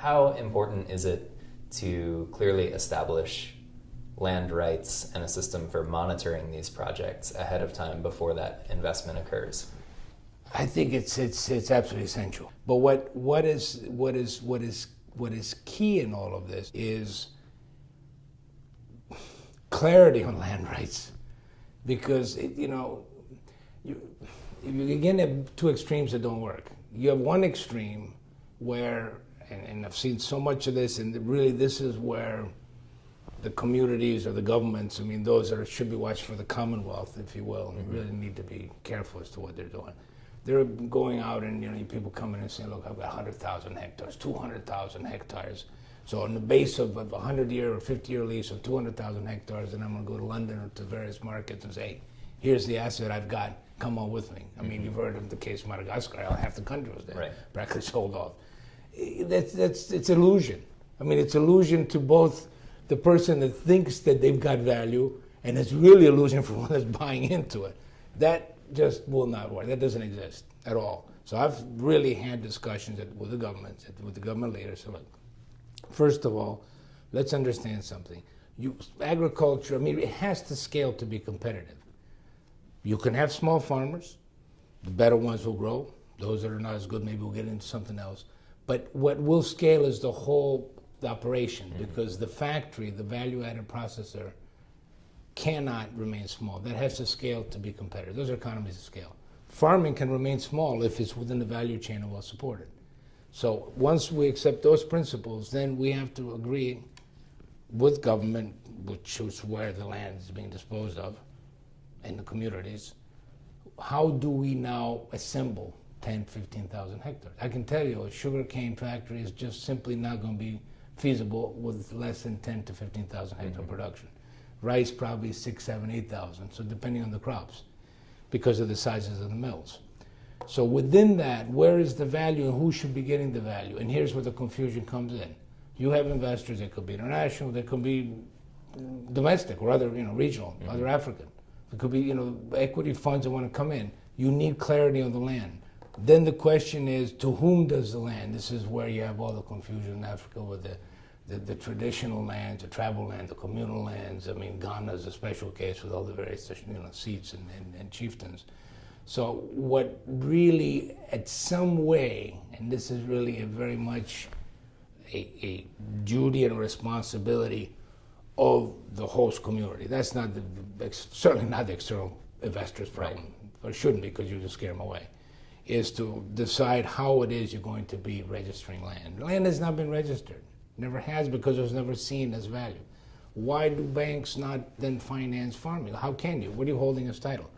how important is it to clearly establish land rights and a system for monitoring these projects ahead of time before that investment occurs? I think it's absolutely essential. But what is key in all of this is clarity on land rights, because you again have two extremes that don't work. You have one extreme where, and I've seen so much of this, and really this is where the communities or the governments, I mean, those that should be watched for the Commonwealth, if you will, really need to be careful as to what they're doing. They're going out and, people come in and saying, look, I've got 100,000 hectares, 200,000 hectares. So on the base of a 100-year or 50-year lease of 200,000 hectares, and I'm going to go to London or to various markets and say, hey, here's the asset I've got, come on with me. I mean, you've heard of the case of Madagascar, half the country was there, right. practically sold off. It's illusion. I mean, it's illusion to both the person that thinks that they've got value, and it's really illusion for one that's buying into it. That just will not work. That doesn't exist at all. So I've really had discussions with the government, with the government leaders. So look, first of all, let's understand something. Agriculture, I mean, it has to scale to be competitive. You can have small farmers. The better ones will grow. Those that are not as good, maybe we'll get into something else. But what will scale is the whole operation, because the factory, the value-added processor, cannot remain small. That has to scale to be competitive. Those are economies of scale. Farming can remain small if it's within the value chain and well supported. So once we accept those principles, then we have to agree with government, which is where the land is being disposed of, in the communities. How do we now assemble 10, 15,000 hectares? I can tell you a sugarcane factory is just simply not going to be feasible with less than 10 to 15,000 hectare production. Rice probably 6, 7, 8,000, so depending on the crops, because of the sizes of the mills. So within that, where is the value and who should be getting the value? And here's where the confusion comes in. You have investors, they could be international, they could be domestic or other, regional, other African. It could be, equity funds that want to come in. You need clarity on the land. Then the question is, to whom does the land? This is where you have all the confusion in Africa with the traditional lands, the tribal land, the communal lands. I mean, Ghana is a special case with all the various seats and chieftains. So what really, at some way, and this is really a very much a duty and responsibility of the host community. That's not certainly not the external investor's problem, or it shouldn't be, because you just scare them away, is to decide how it is you're going to be registering land. Land has not been registered. Never has, because it was never seen as value. Why do banks not then finance farming? How can you? What are you holding as title?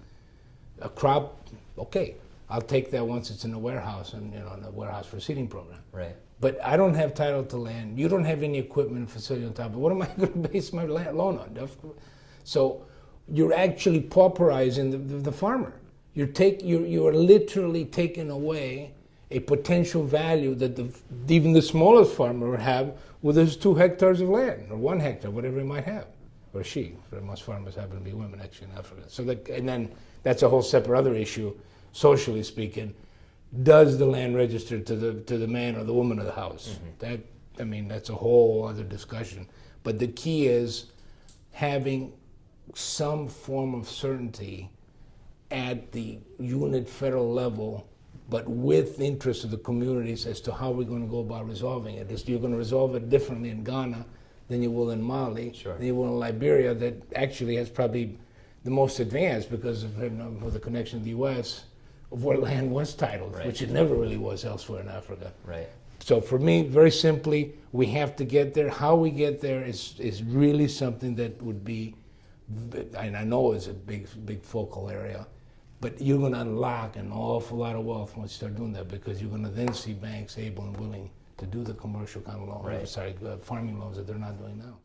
A crop, okay, I'll take that once it's in a warehouse, and in a warehouse for seeding program. Right. But I don't have title to land. You don't have any equipment and facility on top of it. What am I going to base my loan on? So you're actually pauperizing the farmer. You are literally taking away a potential value that even the smallest farmer would have with his 2 hectares of land, or 1 hectare, whatever he might have, or she. For most farmers happen to be women, actually, in Africa. So and then that's a whole separate other issue, socially speaking. Does the land register to the man or the woman of the house? That's a whole other discussion. But the key is having some form of certainty at the unit federal level, but with the interest of the communities as to how we're going to go about resolving it. You're going to resolve it differently in Ghana than you will in Mali, than you will in Liberia, that actually has probably the most advanced, because of the connection to the U.S., of where land was titled, which it never really was elsewhere in Africa. Right. So for me, very simply, we have to get there. How we get there is really something that would be, and I know it's a big focal area, but you're going to unlock an awful lot of wealth once you start doing that, because you're going to then see banks able and willing to do the commercial kind of loans, farming loans that they're not doing now.